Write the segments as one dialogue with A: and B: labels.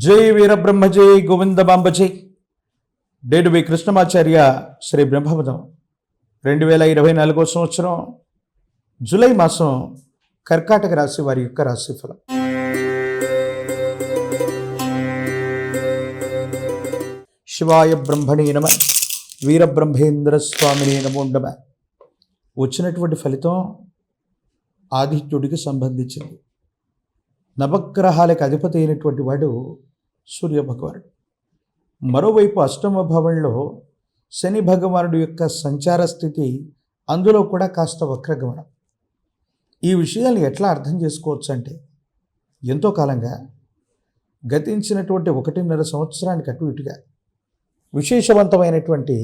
A: జై వీరబ్రహ్మ జై గోవిందబాంబ జై. డేటు వి కృష్ణమాచార్య శ్రీ బ్రహ్మపదం 2024 సంవత్సరం జూలై మాసం కర్కాటక రాశి వారి యొక్క రాశిఫలం. శివాయ బ్రహ్మణే నమ, వీరబ్రహ్మేంద్ర స్వామినే నమో నమ. వచ్చినటువంటి ఫలితం ఆదిత్యుడికి సంబంధించింది. నవగ్రహాలకు అధిపతి అయినటువంటి వాడు సూర్యభగవానుడు. మరోవైపు అష్టమ భావంలో శని భగవానుడు యొక్క సంచార స్థితి, అందులో కూడా కాస్త వక్రగమనం. ఈ విషయాన్ని ఎట్లా అర్థం చేసుకోవచ్చు అంటే, ఎంతో కాలంగా గతించినటువంటి 1.5 సంవత్సరానికి అటు ఇటుగా విశేషవంతమైనటువంటి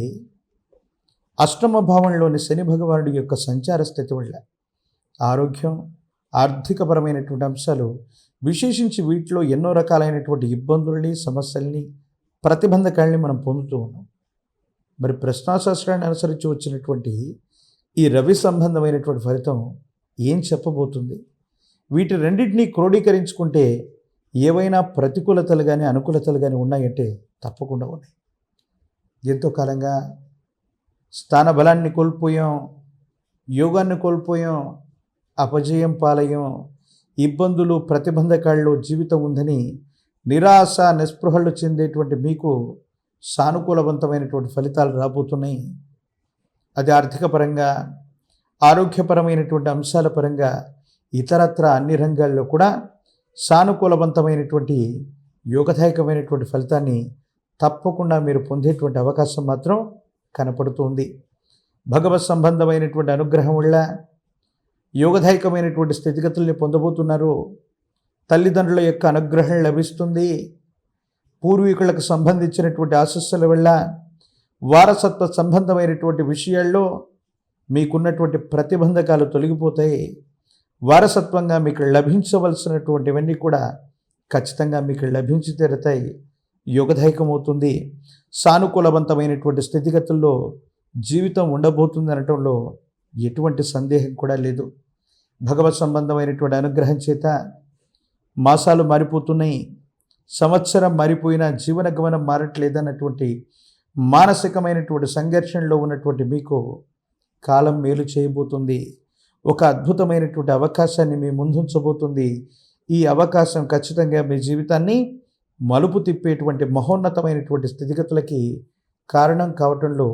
A: అష్టమ భావంలోని శని భగవానుడి యొక్క సంచార స్థితి వల్ల ఆరోగ్యం, ఆర్థికపరమైనటువంటి అంశాలు, విశేషించి వీటిలో ఎన్నో రకాలైనటువంటి ఇబ్బందుల్ని, సమస్యల్ని, ప్రతిబంధకాలని మనం పొందుతూ ఉన్నాం. మరి ప్రశ్నాశాస్త్రాన్ని అనుసరించి వచ్చినటువంటి ఈ రవి సంబంధమైనటువంటి ఫలితం ఏం చెప్పబోతుంది? వీటి రెండింటినీ క్రోడీకరించుకుంటే ఏవైనా ప్రతికూలతలు కానీ అనుకూలతలు కానీ ఉన్నాయంటే తప్పకుండా ఉన్నాయి. ఎంతో కాలంగా స్థాన బలాన్ని కోల్పోయాం, యోగాన్ని కోల్పోయాం, అపజయం పాలయం, ఇబ్బందులు, ప్రతిబంధకాల్లో జీవితం ఉందని నిరాశ, నిస్పృహలు చెందేటువంటి మీకు సానుకూలవంతమైనటువంటి ఫలితాలు రాబోతున్నాయి. అది ఆర్థిక పరంగా, ఆరోగ్యపరమైనటువంటి అంశాల పరంగా, ఇతరత్ర అన్ని రంగాల్లో కూడా సానుకూలవంతమైనటువంటి యోగదాయకమైనటువంటి ఫలితాన్ని తప్పకుండా మీరు పొందేటువంటి అవకాశం మాత్రం కనపడుతుంది. భగవత్ సంబంధమైనటువంటి అనుగ్రహం వల్ల యోగదాయకమైనటువంటి స్థితిగతుల్ని పొందబోతున్నారు. తల్లిదండ్రుల యొక్క అనుగ్రహం లభిస్తుంది. పూర్వీకులకు సంబంధించినటువంటి ఆశస్సుల వల్ల వారసత్వ సంబంధమైనటువంటి విషయాల్లో మీకున్నటువంటి ప్రతిబంధకాలు తొలగిపోతాయి. వారసత్వంగా మీకు లభించవలసినటువంటివన్నీ కూడా ఖచ్చితంగా మీకు లభించి తీరుతాయి. యోగదాయకమవుతుంది. సానుకూలవంతమైనటువంటి స్థితిగతుల్లో జీవితం ఉండబోతుంది అనటంలో ఎటువంటి సందేహం కూడా లేదు. భగవత్ సంబంధమైనటువంటి అనుగ్రహం చేత మాసాలు మారిపోతున్నాయి. సంవత్సరం మారిపోయినా జీవన గమనం మారట్లేదన్నటువంటి మానసికమైనటువంటి సంఘర్షణలో ఉన్నటువంటి మీకు కాలం మేలు చేయబోతుంది. ఒక అద్భుతమైనటువంటి అవకాశాన్ని మీ ముందుంచబోతుంది. ఈ అవకాశం ఖచ్చితంగా మీ జీవితాన్ని మలుపు తిప్పేటువంటి మహోన్నతమైనటువంటి స్థితిగతులకి కారణం కావటంలో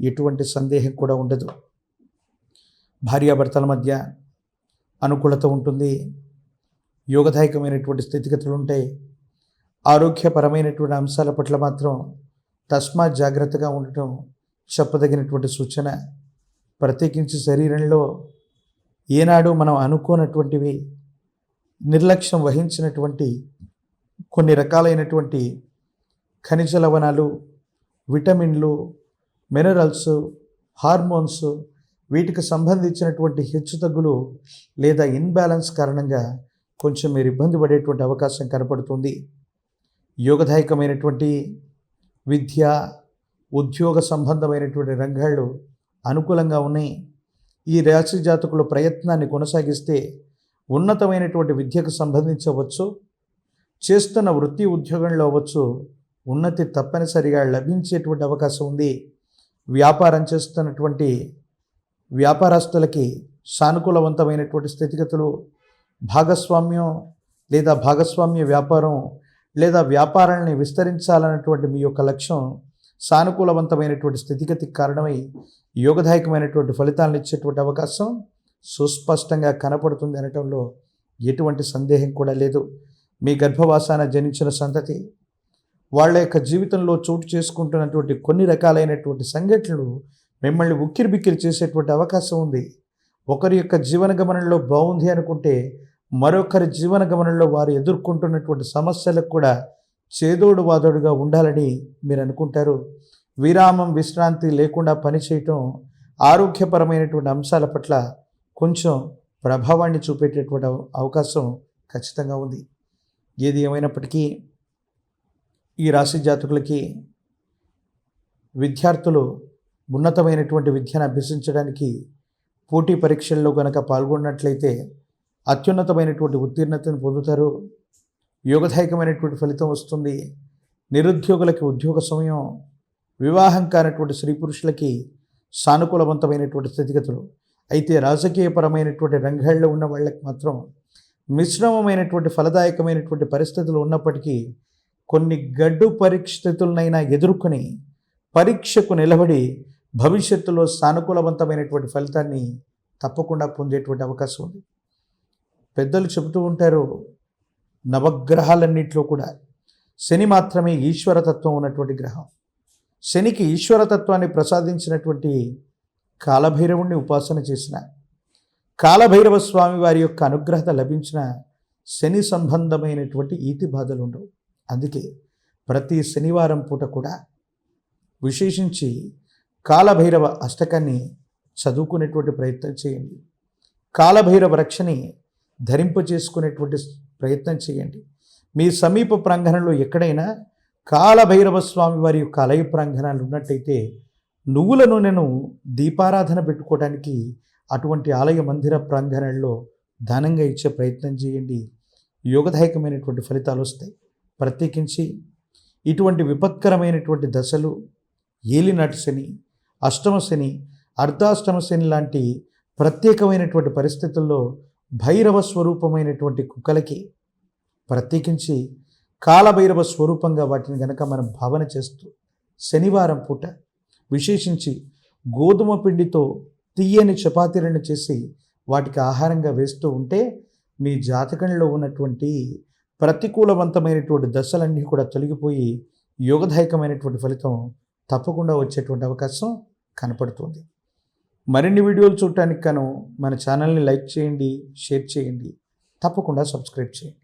A: ఎటువంటి సందేహం కూడా ఉండదు. భార్యాభర్తల మధ్య అనుకూలత ఉంటుంది. యోగదాయకమైనటువంటి స్థితిగతులు ఉంటాయి. ఆరోగ్యపరమైనటువంటి అంశాల పట్ల మాత్రం తస్మాత్ జాగ్రత్తగా ఉండటం చెప్పదగినటువంటి సూచన. ప్రత్యేకించి శరీరంలో ఏనాడు మనం అనుకోనటువంటివి, నిర్లక్ష్యం వహించినటువంటి కొన్ని రకాలైనటువంటి ఖనిజ లవణాలు, విటమిన్లు, మినరల్స్, హార్మోన్స్, వీటికి సంబంధించినటువంటి హెచ్చుతగ్గులు లేదా ఇన్బ్యాలెన్స్ కారణంగా కొంచెం మీరు ఇబ్బంది పడేటువంటి అవకాశం కనపడుతుంది. యోగదాయకమైనటువంటి విద్య, ఉద్యోగ సంబంధమైనటువంటి రంగాలు అనుకూలంగా ఉన్నాయి. ఈ రాశి జాతకులు ప్రయత్నాన్ని కొనసాగిస్తే ఉన్నతమైనటువంటి విద్యకు సంబంధించవచ్చు, చేస్తున్న వృత్తి ఉద్యోగంలో అవ్వచ్చు, ఉన్నతి తప్పనిసరిగా లభించేటువంటి అవకాశం ఉంది. వ్యాపారం చేస్తున్నటువంటి వ్యాపారస్తులకి సానుకూలవంతమైనటువంటి స్థితిగతులు, భాగస్వామ్యం లేదా భాగస్వామ్య వ్యాపారం లేదా వ్యాపారాన్ని విస్తరించాలన్నటువంటి మీ యొక్క లక్ష్యం సానుకూలవంతమైనటువంటి స్థితిగతికి కారణమై యోగదాయకమైనటువంటి ఫలితాలను ఇచ్చేటువంటి అవకాశం సుస్పష్టంగా కనపడుతుంది అనటంలో ఎటువంటి సందేహం కూడా లేదు. మీ గర్భవాసాన జనించిన సంతతి వాళ్ళ యొక్క జీవితంలో చోటు చేసుకుంటున్నటువంటి కొన్ని రకాలైనటువంటి సంఘటనలు మిమ్మల్ని ఉక్కిరి బిక్కిరి చేసేటువంటి అవకాశం ఉంది. ఒకరి యొక్క జీవన గమనంలో బాగుంది అనుకుంటే మరొకరి జీవన గమనంలో వారు ఎదుర్కొంటున్నటువంటి సమస్యలకు కూడా చేదోడు వాదోడుగా ఉండాలని మీరు అనుకుంటారు. విరామం, విశ్రాంతి లేకుండా పనిచేయటం ఆరోగ్యపరమైనటువంటి అంశాల పట్ల కొంచెం ప్రభావాన్ని చూపేటటువంటి అవకాశం ఖచ్చితంగా ఉంది. ఏది ఏమైనప్పటికీ ఈ రాశి జాతకులకి విద్యార్థులు ఉన్నతమైనటువంటి విద్యను అభ్యసించడానికి పోటీ పరీక్షల్లో కనుక పాల్గొన్నట్లయితే అత్యున్నతమైనటువంటి ఉత్తీర్ణతను పొందుతారు. యోగదాయకమైనటువంటి ఫలితం వస్తుంది. నిరుద్యోగులకి ఉద్యోగ సమయం, వివాహం కానటువంటి స్త్రీ పురుషులకి సానుకూలవంతమైనటువంటి స్థితిగతులు. అయితే రాజకీయపరమైనటువంటి రంగాల్లో ఉన్న వాళ్ళకి మాత్రం మిశ్రమమైనటువంటి ఫలదాయకమైనటువంటి పరిస్థితులు ఉన్నప్పటికీ కొన్ని గడ్డు పరిస్థితులనైనా ఎదుర్కొని పరీక్షకు నిలబడి భవిష్యత్తులో సానుకూలవంతమైనటువంటి ఫలితాన్ని తప్పకుండా పొందేటువంటి అవకాశం ఉంది. పెద్దలు చెబుతూ ఉంటారు, నవగ్రహాలన్నింటిలో కూడా శని మాత్రమే ఈశ్వరతత్వం ఉన్నటువంటి గ్రహం. శనికి ఈశ్వరతత్వాన్ని ప్రసాదించినటువంటి కాలభైరవుణ్ణి ఉపాసన చేసిన, కాలభైరవ స్వామి వారి యొక్క అనుగ్రహత లభించిన శని సంబంధమైనటువంటి ఈతి బాధలు ఉండవు. అందుకే ప్రతి శనివారం పూట కూడా విశేషించి కాలభైరవ అష్టకాన్ని చదువుకునేటువంటి ప్రయత్నం చేయండి. కాలభైరవ రక్షని ధరింపజేసుకునేటువంటి ప్రయత్నం చేయండి. మీ సమీప ప్రాంగణంలో ఎక్కడైనా కాలభైరవ స్వామి వారి యొక్క ఆలయ ప్రాంగణాలు ఉన్నట్టయితే నువ్వుల నూనెను దీపారాధన పెట్టుకోవడానికి అటువంటి ఆలయ మందిర ప్రాంగణాల్లో దానంగా ఇచ్చే ప్రయత్నం చేయండి. యోగదాయకమైనటువంటి ఫలితాలు వస్తాయి. ప్రత్యేకించి ఇటువంటి విపత్కరమైనటువంటి దశలు, ఏలినాటి శని, అష్టమ శని, అర్ధాష్టమ శని లాంటి ప్రత్యేకమైనటువంటి పరిస్థితుల్లో భైరవ స్వరూపమైనటువంటి కుక్కలకి ప్రత్యేకించి కాలభైరవ స్వరూపంగా వాటిని గనక మనం భావన చేస్తూ శనివారం పూట విశేషించి గోధుమ పిండితో తీయని చపాతీలను చేసి వాటికి ఆహారంగా వేస్తూ ఉంటే మీ జాతకంలో ఉన్నటువంటి ప్రతికూలవంతమైనటువంటి దశలన్నీ కూడా తొలగిపోయి యోగదాయకమైనటువంటి ఫలితం తప్పకుండా వచ్చేటువంటి అవకాశం కనపడుతుంది. మరిన్ని వీడియోలు చూడటానికి గాను మన ఛానల్ని లైక్ చేయండి, షేర్ చేయండి, తప్పకుండా సబ్స్క్రైబ్ చేయండి.